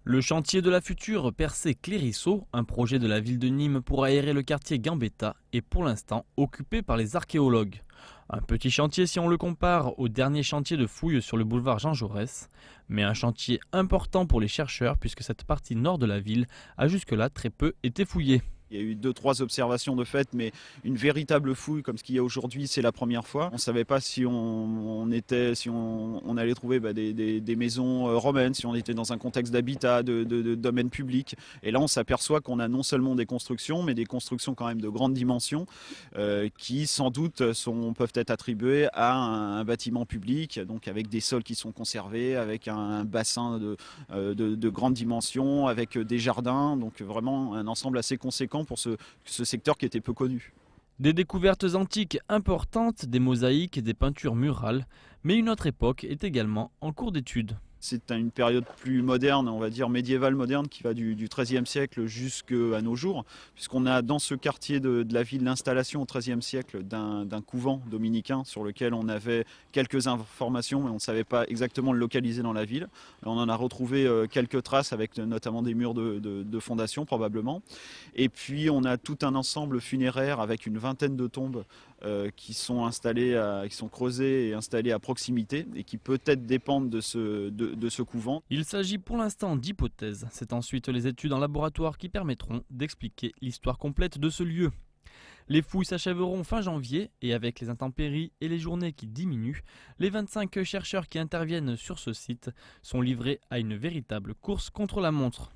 Le chantier de la future Percé-Clérisseau, un projet de la ville de Nîmes pour aérer le quartier Gambetta, est pour l'instant occupé par les archéologues. Un petit chantier si on le compare au dernier chantier de fouilles sur le boulevard Jean Jaurès, mais un chantier important pour les chercheurs puisque cette partie nord de la ville a jusque-là très peu été fouillée. Il y a eu 2-3 observations de fait, mais une véritable fouille comme ce qu'il y a aujourd'hui, c'est la première fois. On ne savait pas si on allait trouver des maisons romaines, si on était dans un contexte d'habitat, de domaine public. Et là, on s'aperçoit qu'on a non seulement des constructions, mais des constructions quand même de grande dimension, qui sans doute peuvent être attribuées à un bâtiment public, donc avec des sols qui sont conservés, avec un bassin de grande dimension, avec des jardins, donc vraiment un ensemble assez conséquent pour ce secteur qui était peu connu. Des découvertes antiques importantes, des mosaïques, des peintures murales, mais une autre époque est également en cours d'étude. C'est une période plus moderne, on va dire médiévale moderne, qui va du XIIIe siècle jusqu'à nos jours, puisqu'on a dans ce quartier de la ville l'installation au XIIIe siècle d'un couvent dominicain sur lequel on avait quelques informations, mais on ne savait pas exactement le localiser dans la ville. On en a retrouvé quelques traces avec notamment des murs de fondation probablement. Et puis on a tout un ensemble funéraire avec une vingtaine de tombes qui sont installées, qui sont creusées et installées à proximité et qui peut-être dépendent de ce couvent. Il s'agit pour l'instant d'hypothèses. C'est ensuite les études en laboratoire qui permettront d'expliquer l'histoire complète de ce lieu. Les fouilles s'achèveront fin janvier et avec les intempéries et les journées qui diminuent, les 25 chercheurs qui interviennent sur ce site sont livrés à une véritable course contre la montre.